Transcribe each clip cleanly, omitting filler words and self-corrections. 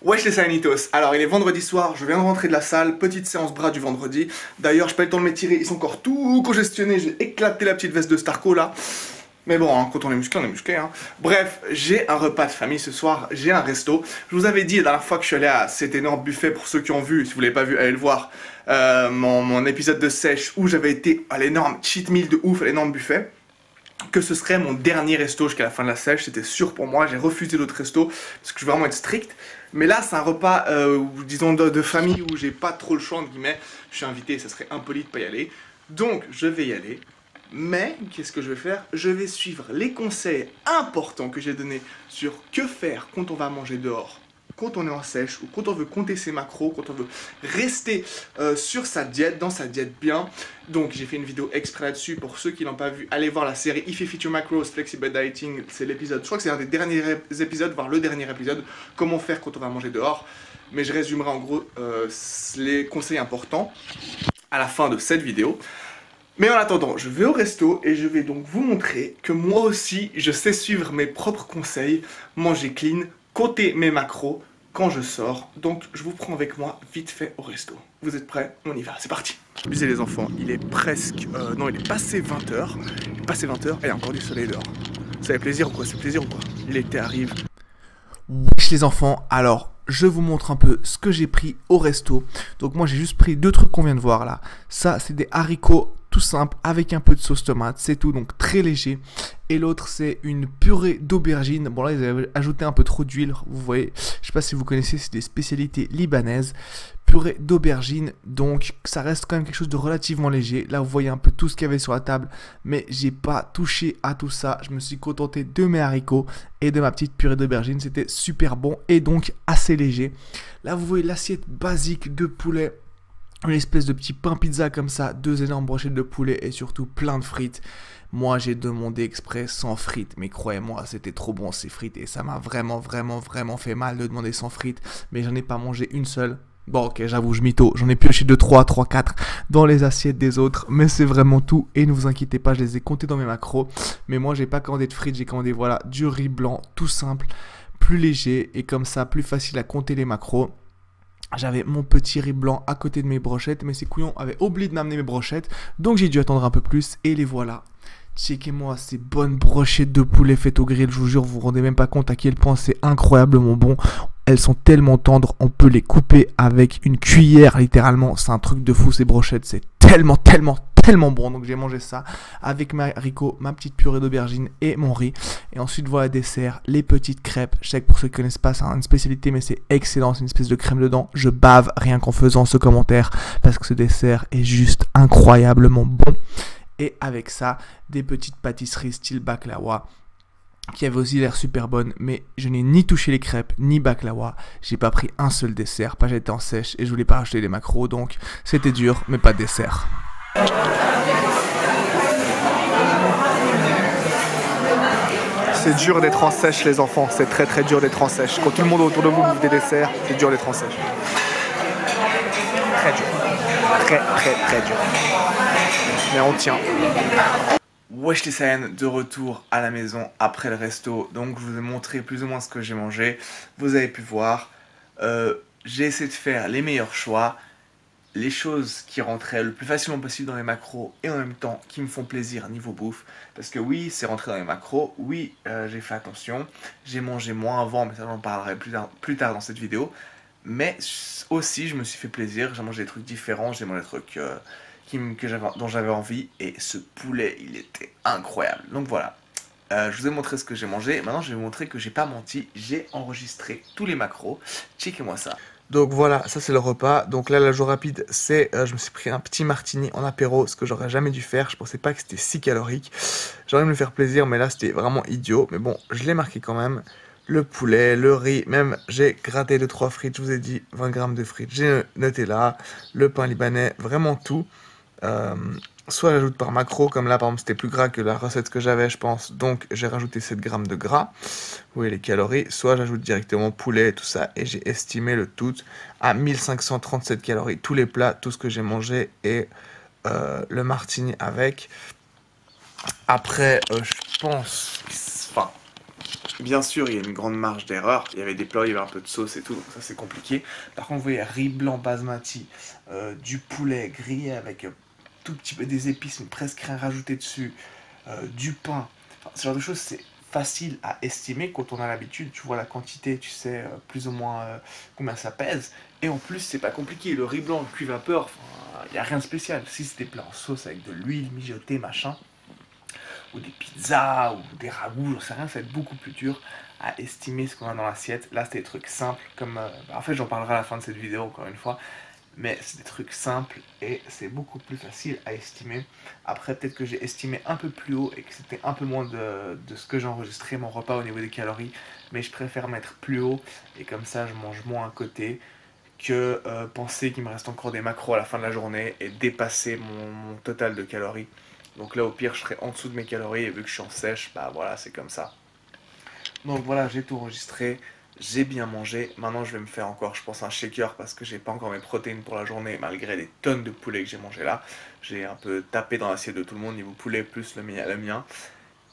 Wesh les Salanitos, alors il est vendredi soir, je viens de rentrer de la salle, petite séance bras du vendredi. D'ailleurs j'ai pas eu le temps de m'étirer, ils sont encore tout congestionnés, j'ai éclaté la petite veste de Starco là. Mais bon, hein, quand on est musclé, on est musclé. Hein. Bref, j'ai un repas de famille ce soir, j'ai un resto. Je vous avais dit la dernière fois que je suis allé à cet énorme buffet, pour ceux qui ont vu, si vous l'avez pas vu, allez le voir, mon épisode de sèche où j'avais été à l'énorme cheat meal de ouf, à l'énorme buffet. Que ce serait mon dernier resto jusqu'à la fin de la sèche, c'était sûr pour moi, j'ai refusé d'autres restos parce que je veux vraiment être strict. Mais là c'est un repas, disons de famille où j'ai pas trop le choix entre guillemets, je suis invité, ça serait impoli de pas y aller. Donc je vais y aller, mais qu'est-ce que je vais faire? Je vais suivre les conseils importants que j'ai donnés sur que faire quand on va manger dehors. Quand on est en sèche ou quand on veut compter ses macros, quand on veut rester sur sa diète, dans sa diète bien. Donc j'ai fait une vidéo exprès là-dessus pour ceux qui l'ont pas vu. Allez voir la série If You Fit Your Macros Flexible Dieting, c'est l'épisode, je crois que c'est un des derniers épisodes, voire le dernier épisode, comment faire quand on va manger dehors. Mais je résumerai en gros les conseils importants à la fin de cette vidéo. Mais en attendant, je vais au resto et je vais donc vous montrer que moi aussi, je sais suivre mes propres conseils, manger clean, compter mes macros quand je sors. Donc je vous prends avec moi vite fait au resto. Vous êtes prêts? On y va, c'est parti. Abusez les enfants, il est presque... non, il est passé 20h. Il est passé 20h et il y a encore du soleil dehors. Ça fait plaisir ou quoi? C'est plaisir ou quoi? L'été arrive. Wesh les enfants, alors je vous montre un peu ce que j'ai pris au resto. Donc moi j'ai juste pris deux trucs qu'on vient de voir là. Ça c'est des haricots tout simples avec un peu de sauce tomate, c'est tout, donc très léger. Et l'autre c'est une purée d'aubergine. Bon là ils avaient ajouté un peu trop d'huile, vous voyez. Je sais pas si vous connaissez, c'est des spécialités libanaises. Purée d'aubergine, donc ça reste quand même quelque chose de relativement léger. Là vous voyez un peu tout ce qu'il y avait sur la table, mais j'ai pas touché à tout ça. Je me suis contenté de mes haricots et de ma petite purée d'aubergine, c'était super bon et donc assez léger. Là vous voyez l'assiette basique de poulet, une espèce de petit pain pizza comme ça, deux énormes brochettes de poulet et surtout plein de frites. Moi j'ai demandé exprès sans frites, mais croyez-moi c'était trop bon ces frites et ça m'a vraiment fait mal de demander sans frites, mais j'en ai pas mangé une seule. Bon ok, j'avoue, je mytho, j'en ai pioché 2, 3, 4 dans les assiettes des autres, mais c'est vraiment tout, et ne vous inquiétez pas, je les ai comptés dans mes macros, mais moi j'ai pas commandé de frites, j'ai commandé voilà, du riz blanc, tout simple, plus léger, et comme ça, plus facile à compter les macros. J'avais mon petit riz blanc à côté de mes brochettes, mais ces couillons avaient oublié de m'amener mes brochettes, donc j'ai dû attendre un peu plus, et les voilà. Checkez-moi ces bonnes brochettes de poulet faites au grill, je vous jure, vous vous rendez même pas compte à quel point c'est incroyablement bon. Elles sont tellement tendres, on peut les couper avec une cuillère littéralement, c'est un truc de fou ces brochettes, c'est tellement bon. Donc j'ai mangé ça avec mes haricots, ma petite purée d'aubergine et mon riz. Et ensuite voilà dessert, les petites crêpes. Je sais que pour ceux qui connaissent pas, c'est une spécialité mais c'est excellent, c'est une espèce de crème dedans. Je bave rien qu'en faisant ce commentaire parce que ce dessert est juste incroyablement bon. Et avec ça, des petites pâtisseries style baklawa qui avait aussi l'air super bonne, mais je n'ai ni touché les crêpes, ni baklawa, j'ai pas pris un seul dessert, pas j'étais en sèche et je voulais pas racheter les macros, donc c'était dur, mais pas de dessert. C'est dur d'être en sèche les enfants, c'est très dur d'être en sèche. Quand tout le monde autour de vous bouffe des desserts, c'est dur d'être en sèche. Très dur. Très dur. Mais on tient. Wesh les Saiyans, de retour à la maison après le resto. Donc je vous ai montré plus ou moins ce que j'ai mangé. Vous avez pu voir. J'ai essayé de faire les meilleurs choix. Les choses qui rentraient le plus facilement possible dans les macros et en même temps qui me font plaisir niveau bouffe. Parce que oui, c'est rentré dans les macros. Oui, j'ai fait attention. J'ai mangé moins avant, mais ça j'en parlerai plus tard dans cette vidéo. Mais aussi, je me suis fait plaisir. J'ai mangé des trucs différents. J'ai mangé des trucs... dont j'avais envie, et ce poulet il était incroyable. Donc voilà, je vous ai montré ce que j'ai mangé. Maintenant je vais vous montrer que j'ai pas menti, j'ai enregistré tous les macros. Checkez-moi ça. Donc voilà, ça c'est le repas. Donc là la jour rapide c'est, je me suis pris un petit martini en apéro, ce que j'aurais jamais dû faire. Je pensais pas que c'était si calorique. J'aurais aimé me faire plaisir, mais là c'était vraiment idiot. Mais bon, je l'ai marqué quand même. Le poulet, le riz, même j'ai gratté 2-3 frites, je vous ai dit 20 grammes de frites. J'ai noté là, le pain libanais, vraiment tout. Soit j'ajoute par macro, comme là par exemple c'était plus gras que la recette que j'avais je pense, donc j'ai rajouté 7 grammes de gras, vous voyez les calories, soit j'ajoute directement poulet et tout ça, et j'ai estimé le tout à 1537 calories, tous les plats, tout ce que j'ai mangé, et le martini avec. Après je pense, enfin Bien sûr, il y a une grande marge d'erreur. Il y avait des plats, il y avait un peu de sauce et tout, donc ça c'est compliqué. Par contre, vous voyez, riz blanc basmati, du poulet grillé avec tout petit peu des épices, mais presque rien rajouté dessus, du pain. Enfin, ce genre de choses, c'est facile à estimer quand on a l'habitude. Tu vois la quantité, tu sais plus ou moins combien ça pèse. Et en plus, c'est pas compliqué. Le riz blanc cuit vapeur, il n'y a rien de spécial. Si c'était plat en sauce avec de l'huile mijotée, machin, ou des pizzas, ou des ragoûts, j'en sais rien, ça va être beaucoup plus dur à estimer ce qu'on a dans l'assiette. Là, c'était des trucs simples, comme... en fait, j'en parlerai à la fin de cette vidéo, encore une fois, mais c'est des trucs simples et c'est beaucoup plus facile à estimer. Après, peut-être que j'ai estimé un peu plus haut et que c'était un peu moins de ce que j'ai enregistré, mon repas au niveau des calories, mais je préfère mettre plus haut et comme ça, je mange moins à côté que penser qu'il me reste encore des macros à la fin de la journée et dépasser mon total de calories. Donc là, au pire, je serai en dessous de mes calories et vu que je suis en sèche, bah voilà, c'est comme ça. Donc voilà, j'ai tout enregistré, j'ai bien mangé. Maintenant, je vais me faire encore, je pense, un shaker parce que j'ai pas encore mes protéines pour la journée, malgré les tonnes de poulet que j'ai mangé là. J'ai un peu tapé dans l'assiette de tout le monde, niveau poulet plus le mien.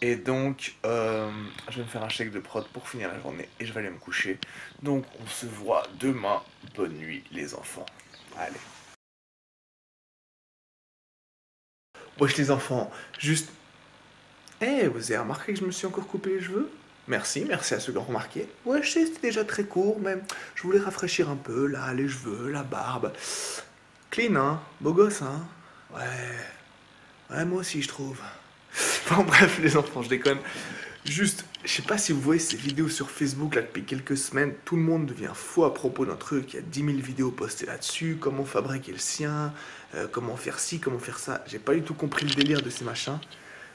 Et donc, je vais me faire un shake de prot pour finir la journée et je vais aller me coucher. Donc, on se voit demain. Bonne nuit, les enfants. Allez. Wesh les enfants, juste... Eh, vous avez remarqué que je me suis encore coupé les cheveux? Merci, merci à ceux qui ont remarqué. Ouais, je sais, c'était déjà très court, mais je voulais rafraîchir un peu, là, les cheveux, la barbe. Clean, hein? Beau gosse, hein? Ouais, ouais, moi aussi, je trouve. Bon, bref, les enfants, je déconne. Juste, je sais pas si vous voyez ces vidéos sur Facebook là depuis quelques semaines, tout le monde devient fou à propos d'un truc, il y a 10 000 vidéos postées là-dessus, comment fabriquer le sien, comment faire ci, comment faire ça. J'ai pas du tout compris le délire de ces machins,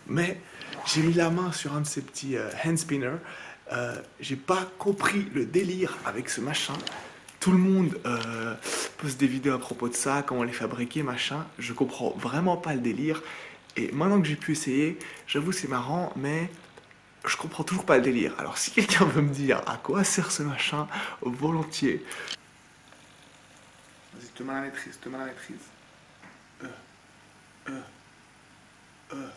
mais j'ai mis la main sur un de ces petits hand spinners, j'ai pas compris le délire avec ce machin. Tout le monde poste des vidéos à propos de ça, comment les fabriquer, machin. Je comprends vraiment pas le délire. Et maintenant que j'ai pu essayer, j'avoue c'est marrant, mais je comprends toujours pas le délire. Alors si quelqu'un veut me dire à quoi sert ce machin, volontiers. Vas-y, te mets à la maîtrise, te mets à la maîtrise. Euh, euh, euh.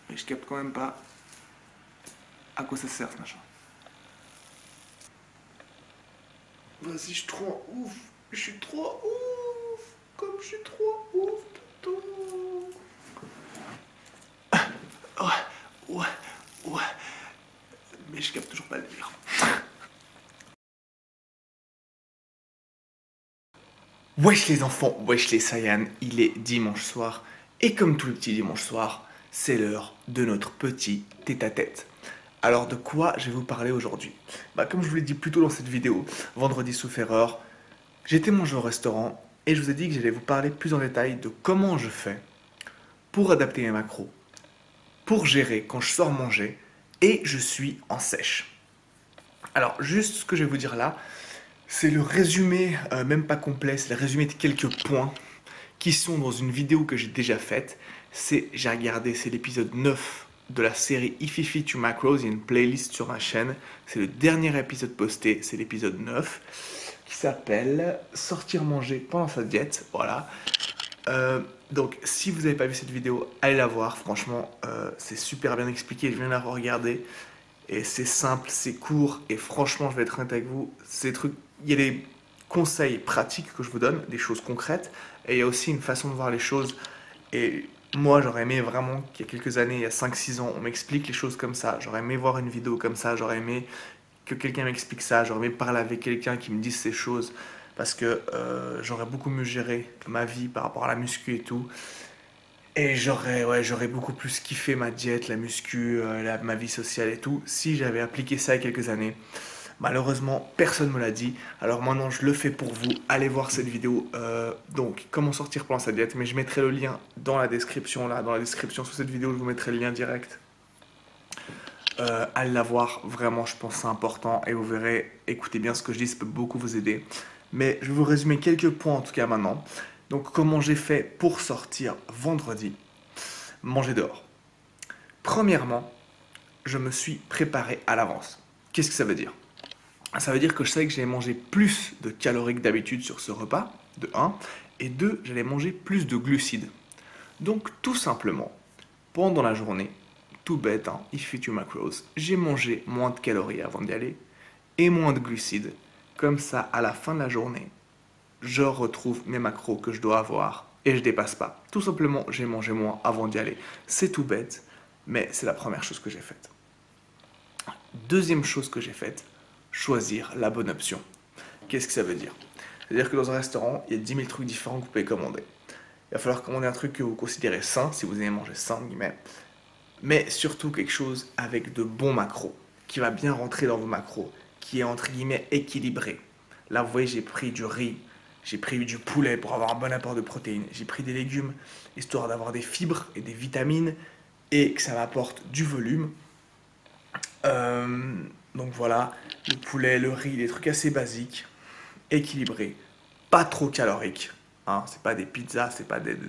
Mais je capte quand même pas à quoi ça sert ce machin. Vas-y, je suis trop ouf. Je suis trop ouf. Comme je suis trop ouf, tonton. Ouais, ouais, ouais. Mais je capte toujours pas le délire. Wesh les enfants, wesh les Saiyans, il est dimanche soir, et comme tout le petit dimanche soir, c'est l'heure de notre petit tête-à-tête. Alors de quoi je vais vous parler aujourd'hui? Bah comme je vous l'ai dit plus tôt dans cette vidéo, vendredi sauf erreur, j'étais mangé au restaurant, et je vous ai dit que j'allais vous parler plus en détail de comment je fais pour adapter mes macros, pour gérer quand je sors manger, et je suis en sèche. Alors juste ce que je vais vous dire là, c'est le résumé, même pas complet, c'est le résumé de quelques points qui sont dans une vidéo que j'ai déjà faite. J'ai regardé, c'est l'épisode 9 de la série If You Fit Your Macros, il y a une playlist sur ma chaîne. C'est le dernier épisode posté, c'est l'épisode 9, qui s'appelle Sortir manger pendant sa diète. Voilà. Donc si vous n'avez pas vu cette vidéo, allez la voir, franchement, c'est super bien expliqué, je viens de la regarder. Et c'est simple, c'est court, et franchement, je vais être honnête avec vous, ces trucs, il y a des conseils pratiques que je vous donne, des choses concrètes, et il y a aussi une façon de voir les choses. Et moi, j'aurais aimé vraiment qu'il y a quelques années, il y a 5-6 ans, on m'explique les choses comme ça. J'aurais aimé voir une vidéo comme ça, j'aurais aimé que quelqu'un m'explique ça, j'aurais aimé parler avec quelqu'un qui me dise ces choses, parce que j'aurais beaucoup mieux géré ma vie par rapport à la muscu et tout. Et j'aurais beaucoup plus kiffé ma diète, la muscu, ma vie sociale et tout, si j'avais appliqué ça il y a quelques années. Malheureusement, personne ne me l'a dit. Alors maintenant, je le fais pour vous. Allez voir cette vidéo. Donc, comment sortir pendant sa diète. Mais je mettrai le lien dans la description, là. Dans la description sous cette vidéo, je vous mettrai le lien direct. Allez la voir. Vraiment, je pense que c'est important. Et vous verrez, écoutez bien ce que je dis, ça peut beaucoup vous aider. Mais je vais vous résumer quelques points, en tout cas maintenant. Donc, comment j'ai fait pour sortir vendredi, manger dehors. Premièrement, je me suis préparé à l'avance. Qu'est-ce que ça veut dire? Ça veut dire que je savais que j'allais manger plus de calories que d'habitude sur ce repas, de 1, et 2, j'allais manger plus de glucides. Donc tout simplement, pendant la journée, tout bête, hein, if you macros, j'ai mangé moins de calories avant d'y aller et moins de glucides. Comme ça, à la fin de la journée, je retrouve mes macros que je dois avoir et je dépasse pas. Tout simplement, j'ai mangé moins avant d'y aller. C'est tout bête, mais c'est la première chose que j'ai faite. Deuxième chose que j'ai faite, choisir la bonne option. Qu'est-ce que ça veut dire? C'est-à-dire que dans un restaurant, il y a 10 000 trucs différents que vous pouvez commander. Il va falloir commander un truc que vous considérez sain, si vous aimez manger sain, mais surtout quelque chose avec de bons macros, qui va bien rentrer dans vos macros, qui est entre guillemets équilibré. Là, vous voyez, j'ai pris du riz, j'ai pris du poulet pour avoir un bon apport de protéines, j'ai pris des légumes, histoire d'avoir des fibres et des vitamines, et que ça m'apporte du volume. Donc voilà, le poulet, le riz, des trucs assez basiques, équilibrés, pas trop caloriques. Hein, c'est pas des pizzas, c'est pas des. Vous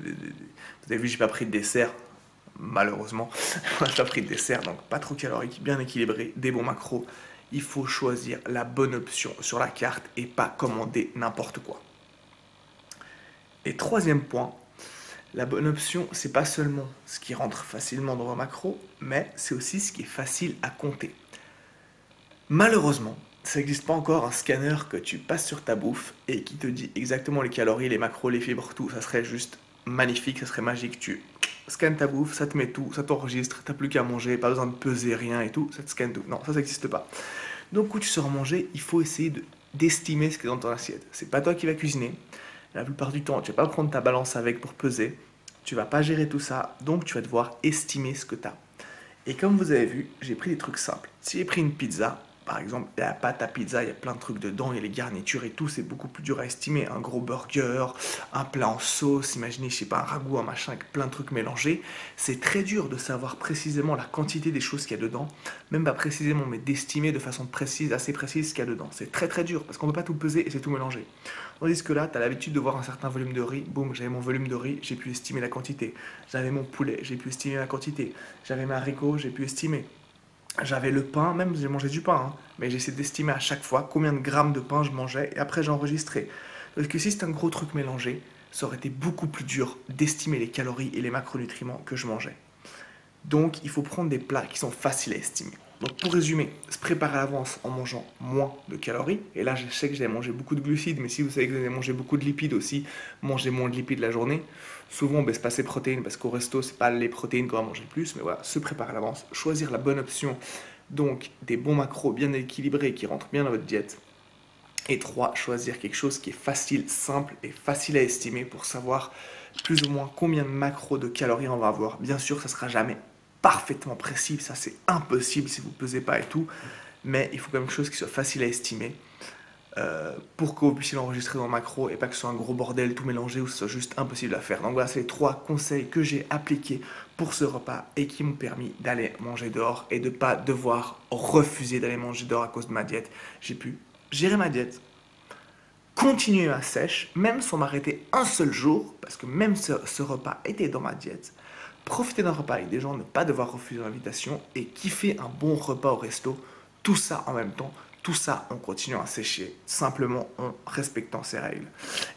avez vu, j'ai pas pris de dessert, malheureusement. J'ai pas pris de dessert, donc pas trop calorique, bien équilibré, des bons macros. Il faut choisir la bonne option sur la carte et pas commander n'importe quoi. Et troisième point, la bonne option, c'est pas seulement ce qui rentre facilement dans vos macros, mais c'est aussi ce qui est facile à compter. Malheureusement, ça n'existe pas encore un scanner que tu passes sur ta bouffe et qui te dit exactement les calories, les macros, les fibres, tout. Ça serait juste magnifique, ça serait magique. Tu scannes ta bouffe, ça te met tout, ça t'enregistre, t'as plus qu'à manger, pas besoin de peser rien et tout, ça te scanne tout. Non, ça n'existe pas. Donc quand tu sors manger, il faut essayer d'estimer ce qui est dans ton assiette. C'est pas toi qui vas cuisiner. La plupart du temps, tu vas pas prendre ta balance avec pour peser. Tu vas pas gérer tout ça, donc tu vas devoir estimer ce que tu as. Et comme vous avez vu, j'ai pris des trucs simples. Si j'ai pris une pizza, par exemple, la pâte à pizza, il y a plein de trucs dedans, il y a les garnitures et tout, c'est beaucoup plus dur à estimer. Un gros burger, un plat en sauce, imaginez, je sais pas, un ragoût, un machin avec plein de trucs mélangés. C'est très dur de savoir précisément la quantité des choses qu'il y a dedans, même pas précisément, mais d'estimer de façon précise, assez précise ce qu'il y a dedans. C'est très très dur parce qu'on ne peut pas tout peser et c'est tout mélangé. Tandis que là, tu as l'habitude de voir un certain volume de riz, boum, j'avais mon volume de riz, j'ai pu estimer la quantité. J'avais mon poulet, j'ai pu estimer la quantité. J'avais mes haricots, j'ai pu estimer. J'avais le pain, même j'ai mangé du pain, hein, mais j'essaie d'estimer à chaque fois combien de grammes de pain je mangeais et après j'ai enregistré. Parce que si c'est un gros truc mélangé, ça aurait été beaucoup plus dur d'estimer les calories et les macronutriments que je mangeais. Donc il faut prendre des plats qui sont faciles à estimer. Donc pour résumer, se préparer à l'avance en mangeant moins de calories. Et là je sais que j'allais manger beaucoup de glucides, mais si vous savez que vous allez manger beaucoup de lipides aussi, mangez moins de lipides la journée. Souvent on baisse pas ses protéines parce qu'au resto c'est pas les protéines qu'on va manger le plus, mais voilà, se préparer à l'avance, choisir la bonne option, donc des bons macros bien équilibrés qui rentrent bien dans votre diète. Et 3, choisir quelque chose qui est facile, simple et facile à estimer pour savoir plus ou moins combien de macros de calories on va avoir. Bien sûr, ça ne sera jamais parfaitement précis, ça c'est impossible si vous ne pesez pas et tout, mais il faut quand même quelque chose qui soit facile à estimer pour que vous puissiez l'enregistrer dans le macro et pas que ce soit un gros bordel tout mélangé ou que ce soit juste impossible à faire. Donc voilà, c'est les 3 conseils que j'ai appliqués pour ce repas et qui m'ont permis d'aller manger dehors et de ne pas devoir refuser d'aller manger dehors à cause de ma diète. J'ai pu gérer ma diète, continuer ma sèche, même sans m'arrêter un seul jour, parce que même ce repas était dans ma diète, profiter d'un repas avec des gens, ne pas devoir refuser l'invitation et kiffer un bon repas au resto, tout ça en même temps, tout ça en continuant à sécher, simplement en respectant ces règles.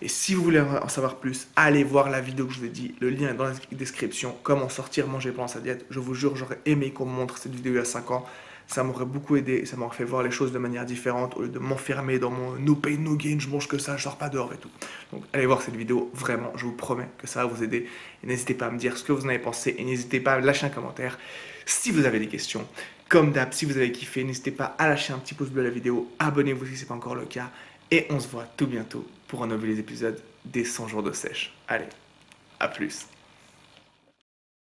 Et si vous voulez en savoir plus, allez voir la vidéo que je vous ai dit, le lien est dans la description, comment sortir manger pendant sa diète. Je vous jure, j'aurais aimé qu'on me montre cette vidéo il y a 5 ans. Ça m'aurait beaucoup aidé, ça m'aurait fait voir les choses de manière différente, au lieu de m'enfermer dans mon no pain, no gain, je mange que ça, je sors pas dehors et tout. Donc allez voir cette vidéo, vraiment, je vous promets que ça va vous aider. Et n'hésitez pas à me dire ce que vous en avez pensé et n'hésitez pas à lâcher un commentaire si vous avez des questions. Comme d'hab, si vous avez kiffé, n'hésitez pas à lâcher un petit pouce bleu à la vidéo, abonnez-vous si ce n'est pas encore le cas, et on se voit tout bientôt pour un nouvel épisode des 100 jours de sèche. Allez, à plus.